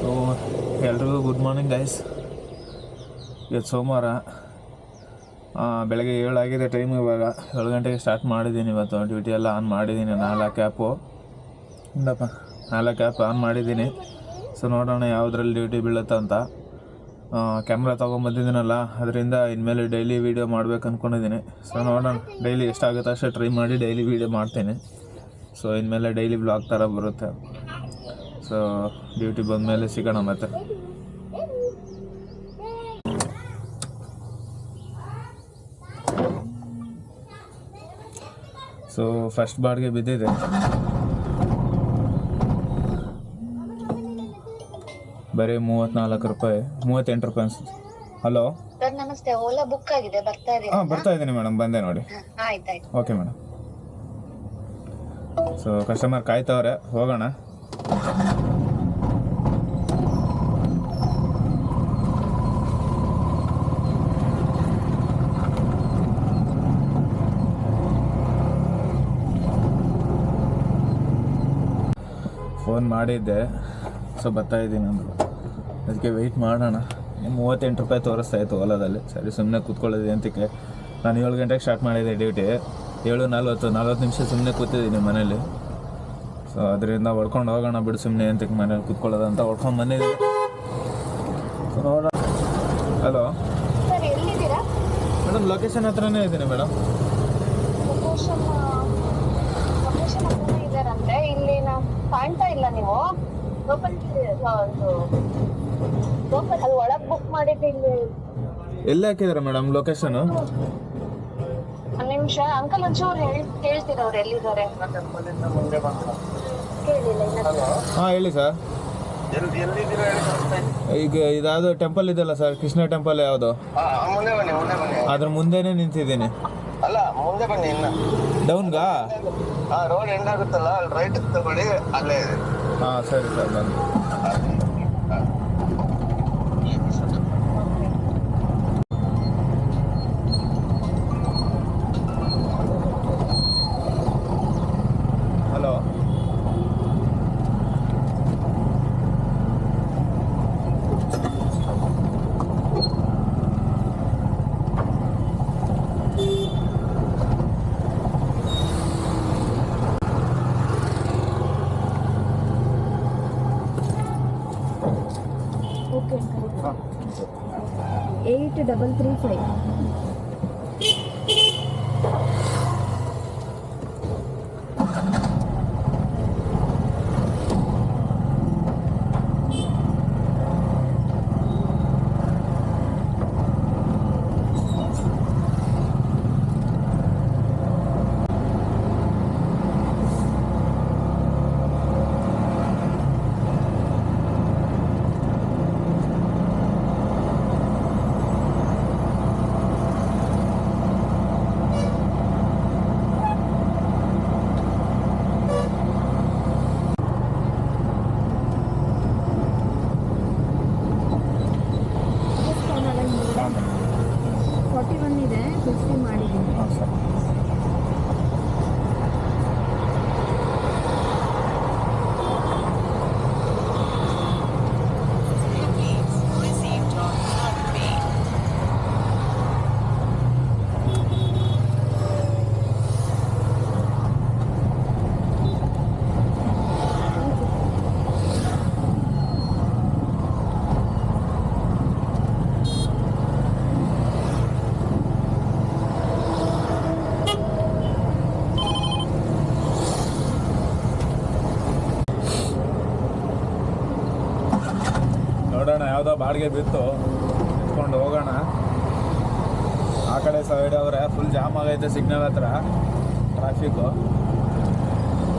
So ಎಲ್ರಿಗೂ good morning guys. ಇವತ್ತು ಸೋಮವಾರ, ಬೆಳಗ್ಗೆ 7 ಆಗಿದೆ ಟೈಮ್. ಇವಾಗ 7 ಗಂಟೆಗೆ ಸ್ಟಾರ್ಟ್ ಮಾಡಿದ್ದೀನಿ. ಇವತ್ತು ಡ್ಯೂಟಿ ಎಲ್ಲ ಆನ್ ಮಾಡಿದ್ದೀನಿ. 4 ಆ್ಯಪ್ ಆನ್ ಮಾಡಿದ್ದೀನಿ. ಸೊ ನೋಡೋಣ ಯಾವುದ್ರಲ್ಲಿ ಡ್ಯೂಟಿ ಬೀಳುತ್ತೆ ಅಂತ. ಕ್ಯಾಮ್ರಾ ತೊಗೊಂಬಂದಿದ್ದೀನಲ್ಲ, ಅದರಿಂದ ಇನ್ಮೇಲೆ ಡೈಲಿ ವೀಡಿಯೋ ಮಾಡ್ಬೇಕು ಅಂದ್ಕೊಂಡಿದ್ದೀನಿ. ಸೊ ನೋಡೋಣ, ಡೈಲಿ ಎಷ್ಟಾಗುತ್ತೆ ಅಷ್ಟೇ ಟ್ರೈ ಮಾಡಿ ಡೈಲಿ ವೀಡಿಯೋ ಮಾಡ್ತೀನಿ. ಸೊ ಇನ್ಮೇಲೆ ಡೈಲಿ ಬ್ಲಾಗ್ ಥರ ಬರುತ್ತೆ. ಸೊ ಡ್ಯೂಟಿ ಬಂದಮೇಲೆ ಸಿಗೋಣ ಮತ್ತೆ. ಸೊ ಫಸ್ಟ್ ಬಾಡ್ಗೆ ಬಿದ್ದಿದೆ. ಬರೀ 34 ರೂಪಾಯಿ, 38 ರೂಪಾಯಿ ಅನ್ಸುತ್ತೆ. ಹಲೋ ಸರ್, ನಮಸ್ತೆ. ಓಲಾ ಬುಕ್ ಆಗಿದೆ, ಬರ್ತಾ ಇದ್ದೀನಿ. ಹಾಂ, ಬರ್ತಾ ಇದ್ದೀನಿ ಮೇಡಮ್, ಬಂದೆ ನೋಡಿ. ಆಯ್ತಾಯ್ತು. Okay madam. ಸೊ ಕಸ್ಟಮರ್ ಕಾಯ್ತವ್ರೆ, ಹೋಗೋಣ. ಫೋನ್ ಮಾಡಿದ್ದೆ, ಸೊ ಬರ್ತಾಯಿದ್ದೀನಿ ಅಂದರು. ಅದಕ್ಕೆ ವೆಯ್ಟ್ ಮಾಡೋಣ. 38 ರೂಪಾಯಿ ತೋರಿಸ್ತಾ ಇತ್ತು ಓಲಾದಲ್ಲಿ. ಸರಿ, ಸುಮ್ಮನೆ ಕೂತ್ಕೊಳ್ಳೋದು ಅಂತಕ್ಕೆ. ನಾನು 7 ಗಂಟೆಗೆ ಸ್ಟಾರ್ಟ್ ಮಾಡಿದ್ದೆ ಡ್ಯೂಟಿ. 7:40 ನಿಮಿಷ ಸುಮ್ಮನೆ ಕೂತಿದ್ದೀನಿ ಮನೇಲಿ. ಸೊ ಅದರಿಂದ ಹೊಡ್ಕೊಂಡು ಹೋಗೋಣ ಬಿಡು ಸುಮ್ಮನೆ ಅಂತಕ್ಕೆ, ಮನೇಲಿ ಕೂತ್ಕೊಳ್ಳೋದಂತ ಹೊಡ್ಕೊಂಡು ಬಂದಿದ್ದೀನಿ. ಸೊ ನೋಡೋಣ. ಹಲೋ ಸರ್, ಎಲ್ಲಿದ್ದೀರಾ? ಮೇಡಮ್, ಲೊಕೇಶನ್ ಹತ್ರನೇ ಇದ್ದೀನಿ ಮೇಡಮ್. ಲೊಕೇಶನ್ ಹತ್ರನೇ ಇದ್ದಾರಂದ್ರೆ ಇಲ್ಲಿ ನಾವು ಕಾಣ್ತಾ ಇಲ್ಲ. ನೀವು ಲೋಕಲ್ ಅಲ್ಲಿ ಒಳಗೆ ಬುಕ್ ಮಾಡಿದ್ದು ಇಲ್ಲಿ ಎಲ್ಲಿ ಹಾಕಿದಾರೆ ಮೇಡಮ್ ಲೊಕೇಶನು? ಒಂದು ನಿಮಿಷ ಅಂಕಲ್, ಒಂಚೂರು ಕೇಳ್ತೀರ ಅವ್ರು ಎಲ್ಲಿದ್ದಾರೆ? ಕೇಳಿಲ್ಲ ಇನ್ನ. ಹಾಂ ಹೇಳಿ ಸರ್. ಈಗ ಇದಾವುದು ಟೆಂಪಲ್ ಇದೆಯಲ್ಲ ಸರ್, ಕೃಷ್ಣ ಟೆಂಪಲ್ ಯಾವುದು, ಅದ್ರ ಮುಂದೆನೇ ನಿಂತಿದ್ದೀನಿ. ಅಲ್ಲ, ಮುಂದೆ ಬನ್ನಿ. ಇನ್ನ ಡೌನ್ಗಾ? ರೋಡ್ ಎಂಡ್ ಆಗುತ್ತಲ್ಲ, ಅಲ್ಲಿ ರೈಟ್ ತಗೊಳ್ಳಿ, ಅಲ್ಲೇ ಇದೆ. ಹಾಂ ಸರಿ ಸರ್, ಬನ್ನಿ. Hello okay. 8335. ಇದೆ, 50 ಮಾಡಿದ್ದೀನಿ. ಹಾಂ ಸರ್. ನೋಡೋಣ, ಯಾವುದೋ ಬಾಡಿಗೆ ಬಿತ್ತು, ನಿಂತ್ಕೊಂಡು ಹೋಗೋಣ. ಆ ಕಡೆ ಸೈಡ್ ಅವರೇ ಫುಲ್ ಜಾಮ್ ಆಗೈತೆ ಸಿಗ್ನಲ್ ಹತ್ರ, ಟ್ರಾಫಿಕ್ಕು.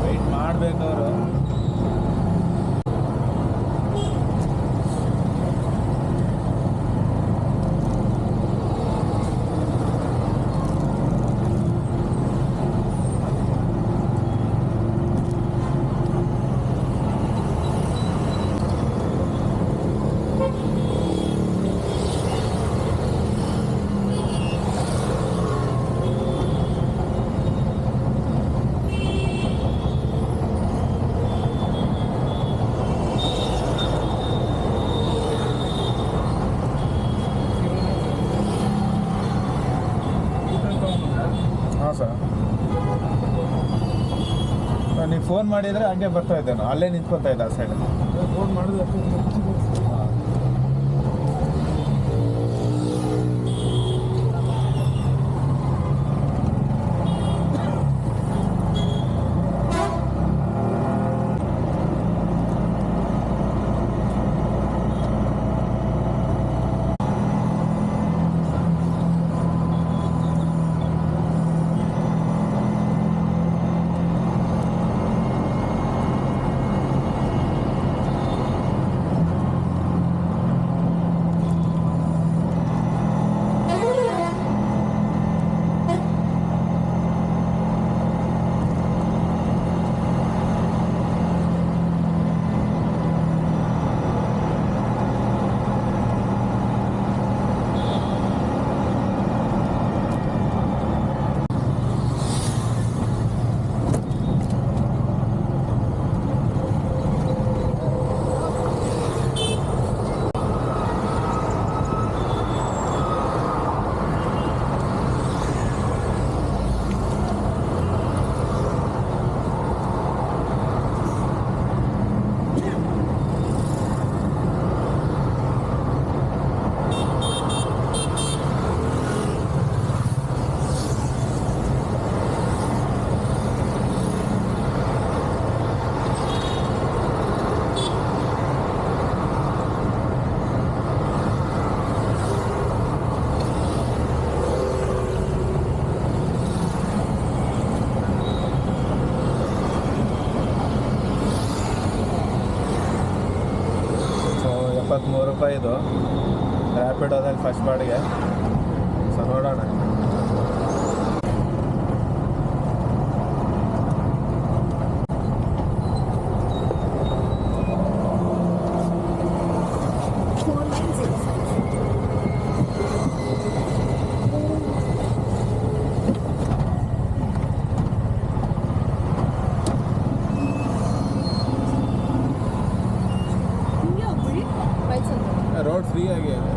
ವೆಯ್ಟ್ ಮಾಡಬೇಕವರು. ಫೋನ್ ಮಾಡಿದರೆ ಹಂಗೆ ಬರ್ತಾ ಇದ್ದೆ ನಾನು, ಅಲ್ಲೇ ನಿಂತ್ಕೊತಾ ಇದ್ದೆ ಆ ಸೈಡ್. ಫೋನ್ ಮಾಡಿದ್ರೆ ₹73 ಇದು ರ್ಯಾಪಿಡೋದಲ್ಲಿ ಫಸ್ಟ್ ಬಾಡಿಗೆ. ಸೊ ನೋಡೋಣ. ರೋಡ್ ಫ್ರೀ ಆಗಿದೆ.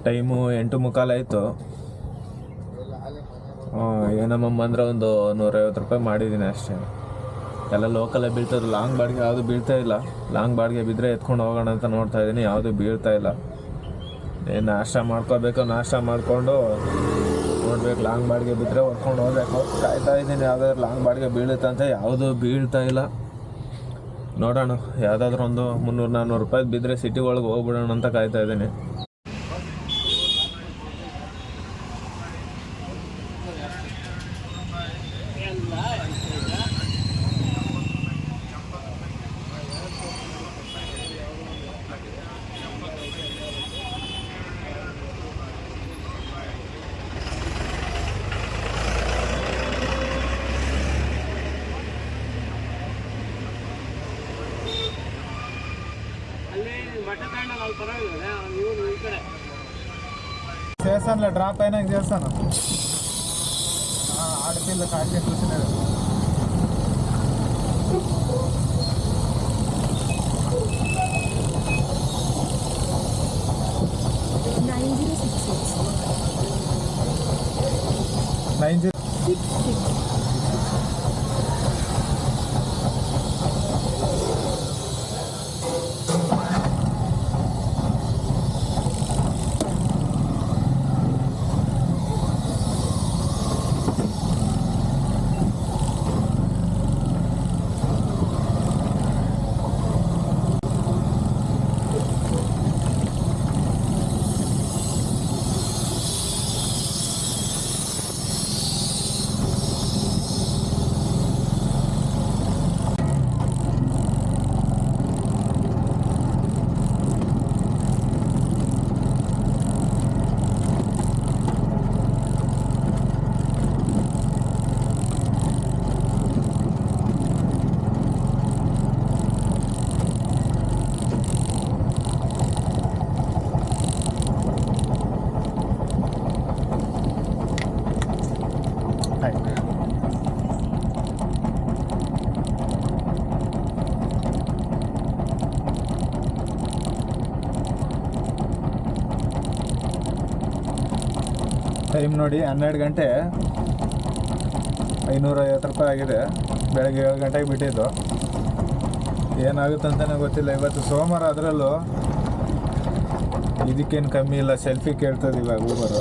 ಟೈಮು 8:45 ಆಯಿತು. ಏನಮ್ಮ ಅಂದರೆ ಒಂದು ₹150 ಮಾಡಿದ್ದೀನಿ ಅಷ್ಟೇ. ಎಲ್ಲ ಲೋಕಲೇ ಬೀಳ್ತದೆ. ಲಾಂಗ್ ಬಾಡಿಗೆ ಯಾವುದು ಬೀಳ್ತಾ ಇಲ್ಲ. ಲಾಂಗ್ ಬಾಡಿಗೆ ಬಿದ್ದರೆ ಎತ್ಕೊಂಡು ಹೋಗೋಣ ಅಂತ ನೋಡ್ತಾ ಇದ್ದೀನಿ, ಯಾವುದು ಬೀಳ್ತಾ ಇಲ್ಲ. ಏನು ನಾಷ್ಟ ಮಾಡ್ಕೋಬೇಕು, ನಾಷ್ಟ ಮಾಡಿಕೊಂಡು ನೋಡ್ಬೇಕು. ಲಾಂಗ್ ಬಾಡಿಗೆ ಬಿದ್ದರೆ ಹೊಡ್ಕೊಂಡು ಹೋಗ್ಬೇಕು. ಕಾಯ್ತಾ ಇದ್ದೀನಿ ಯಾವುದಾದ್ರು ಲಾಂಗ್ ಬಾಡಿಗೆ ಬೀಳುತ್ತಂತೆ, ಯಾವುದೂ ಬೀಳ್ತಾ ಇಲ್ಲ. ನೋಡೋಣ, ಯಾವುದಾದ್ರೂ ಒಂದು ₹300-400 ಬಿದ್ದರೆ ಸಿಟಿ ಒಳಗೆ ಹೋಗ್ಬಿಡೋಣ ಅಂತ ಕಾಯ್ತಾ ಇದ್ದೀನಿ. చేస్తానులే డ్రాప్ అయినాక చేస్తాను. ఆడపిల్ల కాకి కూర్చునేది. ಟೈಮ್ ನೋಡಿ 12 ಗಂಟೆ 550 ರೂಪಾಯಿ ಆಗಿದೆ. ಬೆಳಗ್ಗೆ 7 ಗಂಟೆಗೆ ಬಿಟ್ಟಿದ್ದು. ಏನಾಗುತ್ತೆ ಅಂತಲೇ ಗೊತ್ತಿಲ್ಲ. ಇವತ್ತು ಸೋಮವಾರ, ಅದರಲ್ಲೂ ಇದಕ್ಕೇನು ಕಮ್ಮಿ ಇಲ್ಲ. ಸೆಲ್ಫಿ ಕೇಳ್ತದೆ ಇವಾಗ ಊಬರು.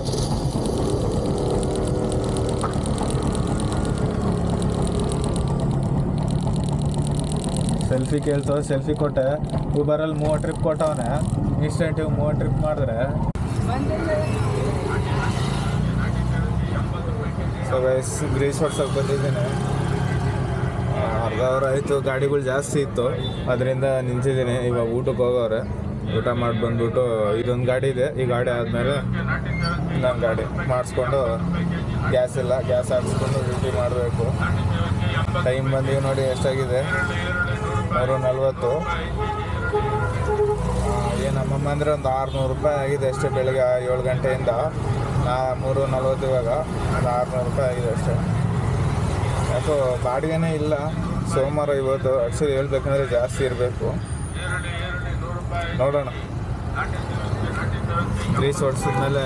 ಸೆಲ್ಫಿ ಕೇಳ್ತವೆ. ಸೆಲ್ಫಿ ಕೊಟ್ಟೆ. ಊಬರಲ್ಲಿ 30 ಟ್ರಿಪ್ ಕೊಟ್ಟವನೆ. ಇನ್ಸ್ಟೆಂಟಿವ್ 30 ಟ್ರಿಪ್ ಮಾಡಿದ್ರೆ ಸೊ ಗೈಸ್, ಗ್ರೀಸ್ ಹೊಡ್ಸೋಕೆ ಬಂದಿದ್ದೀನಿ. ಅರ್ಧ ಅವರ್ ಆಯಿತು. ಗಾಡಿಗಳು ಜಾಸ್ತಿ ಇತ್ತು, ಅದರಿಂದ ನಿಂತಿದ್ದೀನಿ. ಇವಾಗ ಊಟಕ್ಕೆ ಹೋಗೋರೆ. ಊಟ ಮಾಡಿ ಬಂದ್ಬಿಟ್ಟು ಇದೊಂದು ಗಾಡಿ ಇದೆ. ಈ ಗಾಡಿ ಆದಮೇಲೆ ಇನ್ನೊಂದು ಗಾಡಿ ಮಾಡಿಸ್ಕೊಂಡು, ಗ್ಯಾಸ್ ಇಲ್ಲ, ಗ್ಯಾಸ್ ಹಾಕ್ಸ್ಕೊಂಡು ಡ್ಯೂಟಿ ಮಾಡಬೇಕು. ಟೈಮ್ ಬಂದೀವಿ ನೋಡಿ ಎಷ್ಟಾಗಿದೆ, 3:40. ಏನಮ್ಮಮ್ಮ ಅಂದರೆ ಒಂದು 600 ರೂಪಾಯಿ ಆಗಿದೆ ಅಷ್ಟೇ. ಬೆಳಗ್ಗೆ 7 ಗಂಟೆಯಿಂದ 3:40 ಇವಾಗ ಒಂದು 600 ರೂಪಾಯಿ ಆಗಿದೆ ಅಷ್ಟೇ. ಯಾಕೋ ಬಾಡಿಗೆನೇ ಇಲ್ಲ. ಸೋಮವಾರ ಇವತ್ತು ಆ್ಯಕ್ಚುಲಿ ಹೇಳ್ಬೇಕಂದ್ರೆ ಜಾಸ್ತಿ ಇರಬೇಕು. ನೋಡೋಣ. ಗ್ರೀಸ್ ಹೊಡ್ಸಿದ್ಮೇಲೆ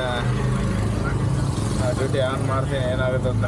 ಡ್ಯೂಟಿ ಆನ್ ಮಾಡ್ತೀನಿ, ಏನಾಗುತ್ತೆ ಅಂತ.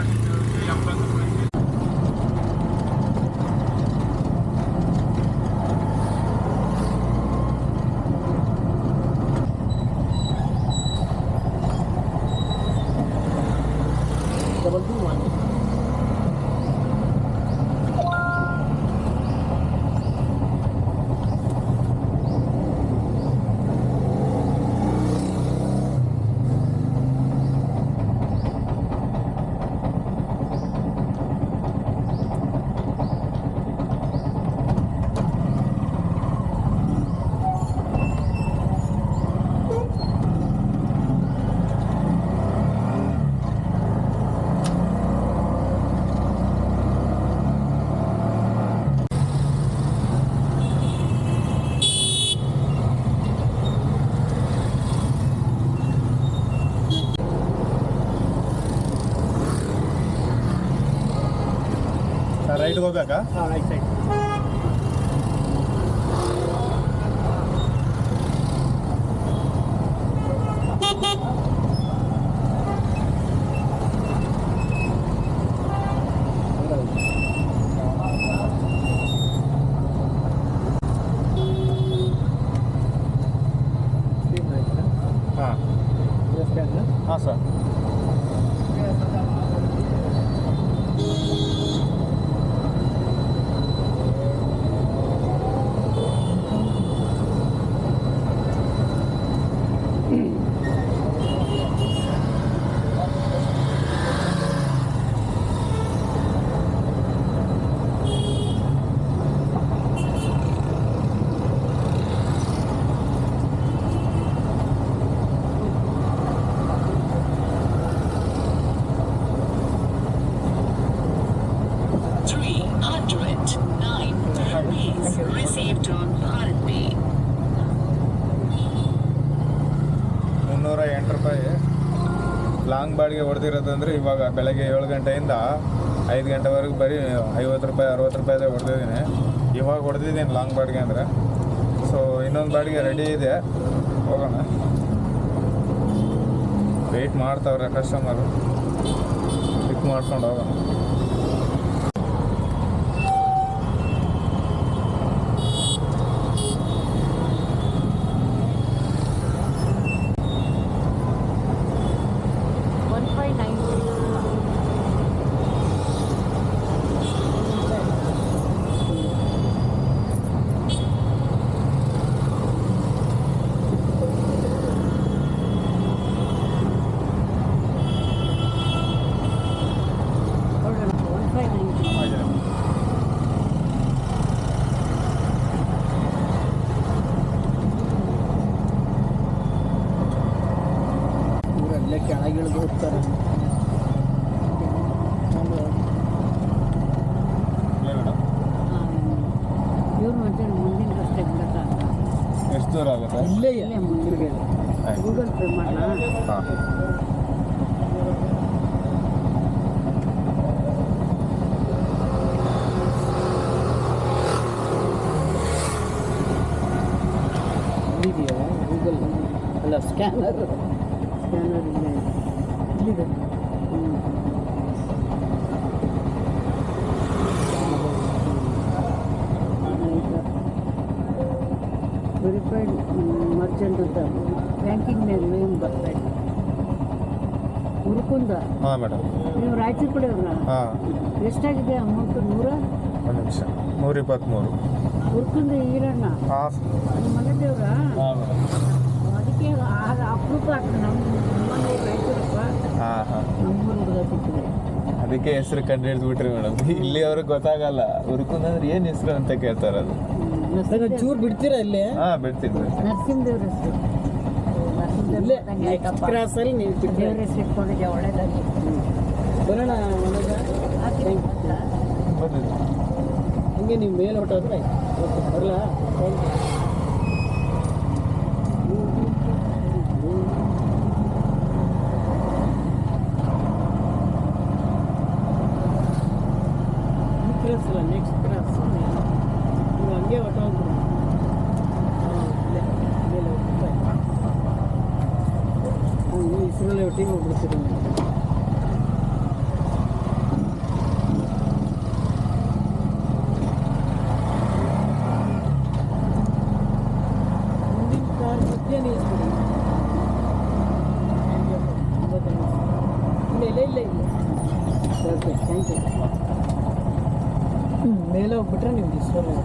ರೈಟ್ಗೆ ಹೋಗ್ಬೇಕಾ? Right side. ಹಾಂ sir. Received on Bharat Pay. 308 ರೂಪಾಯಿ ಲಾಂಗ್ ಬಾಡಿಗೆ ಹೊಡೆದಿರೋದಂದ್ರೆ ಇವಾಗ ಬೆಳಗ್ಗೆ 7 ಗಂಟೆಯಿಂದ 5 ಗಂಟೆವರೆಗೂ ಬರೀ 50 ರೂಪಾಯಿ 60 ರೂಪಾಯಿದೇ ಹೊಡೆದಿದ್ದೀನಿ. ಇವಾಗ ಹೊಡೆದಿದ್ದೀನಿ ಲಾಂಗ್ ಬಾಡಿಗೆ ಅಂದರೆ. ಸೊ ಇನ್ನೊಂದು ಬಾಡಿಗೆ ರೆಡಿ ಇದೆ, ಹೋಗೋಣ. ವೆಯ್ಟ್ ಮಾಡ್ತಾವ್ರೆ ಕಸ್ಟಮರು, ಪಿಕ್ ಮಾಡ್ಕೊಂಡು ಹೋಗೋಣ. ಕೆಳಗಿಳಿದು ಹೋಗ್ತಾರೆ. ಇವ್ರು ಮತ್ತೆ ಮುಂದಿನ ರಸ್ತೆ ಬಿಡತ್ತ. ಎಷ್ಟು ದೂರ ಆಗುತ್ತೆ? ಇಲ್ಲೇ ಮುಂದಿನ ಗೂಗಲ್ ಪೇ ಮಾಡೋಣ. ಹಾಂ. ಇದೆಯಾ ಗೂಗಲ್? ಅಲ್ಲ, ಸ್ಕ್ಯಾನರ್ ಇಲ್ಲ. ಇಲ್ಲಿದೆ ವೆರಿಫೈಡ್ ಮರ್ಚೆಂಟ್ ಅಂತ ಬ್ಯಾಂಕಿಂಗ್ ನೇಮ್ ಬರ್ತಾ ಇದೆ ಹುರ್ಕುಂದ. ಹಾಂ ಮೇಡಮ್. ನೀವು ರಾಯಚೂರು ಕಡೆ ಅವ್ರನ್ನ? ಹಾಂ. ಎಷ್ಟಾಗಿದೆ ಅಮೌಂಟ್? 100? ಒಂದು ನಿಮಿಷ. 123. ಹುರ್ಕುಂದ ಈರಣ್ಣ ಹಾಂ. ನಿಮ್ಮ ಮನೆ ದೇವ್ರ? ಹಾಂ ಮೇಡಮ್. ಅದಕ್ಕೆ ಅಪರೂಪ ಆಗ್ತದೆ ನಮ್ಮನೆ ರಾಯಚೂರಪ್ಪ. ಹಾಂ ಹಾಂ. ನಮ್ಮೂರು ಹುಡುಗ ಸಿಕ್ಕಿದೆ ಅದಕ್ಕೆ ಹೆಸರು ಕಂಡು ಹಿಡಿದ್ಬಿಟ್ರಿ ಮೇಡಮ್. ಇಲ್ಲಿ ಅವ್ರಿಗೆ ಗೊತ್ತಾಗಲ್ಲ ಹುರ್ಕುಂದ್ ಅಂದ್ರೆ ಏನು ಹೆಸರು ಅಂತ ಕೇಳ್ತಾರೆ. ಅದು ಚೂರು ಬಿಡ್ತೀರಾ ಇಲ್ಲಿ? ಹಾಂ ಬಿಡ್ತೀನಿ. ನರಸಿಂಹದೇವ್ರ ಹೆಸರು. ನೆಕ್ಸ್ಟ್ ಕ್ರಾಸಲ್ಲಿ ನೀವು ದೇವ್ರ ಹೆಸರು ಇಟ್ಕೊಂಡಿದ್ದೆ ಒಳ್ಳೇದಾಗಿ. ಬರೋಣ ಒಳಗ. ಬಂದಿದ್ದು ಹಂಗೆ ನೀವು ಮೇಲೆ ಹೊಟ್ಟೋದ್ರೆ ಬರಲ್ಲ. ಕ್ರಾಸ್ ಅಲ್ಲ, ನೆಕ್ಸ್ಟ್ ಕ್ರಾಸ್. ನೀವು ಹಂಗೆ ಹೊಟ್ಟೋಗ್ಬಿಡಿ. ಮೇಲೆ ಈ ಹೆಸರಲ್ಲೇ ಒಟ್ಟಿಗೆ ಹೋಗ್ಬಿಡ್ತೀರಿ ನೀವು. ಮುಂದಿನ ಕಾರ್ ಮಧ್ಯೆ ನಿಲ್ಲಿಸ್ಬಿಡಿ. ಇಲ್ಲ ಓಕೆ ಥ್ಯಾಂಕ್ ಯು. ಮೇಲೆ ಹೋಗ್ಬಿಟ್ರೆ ನೀವು ಹೆಸರಲ್ಲೇ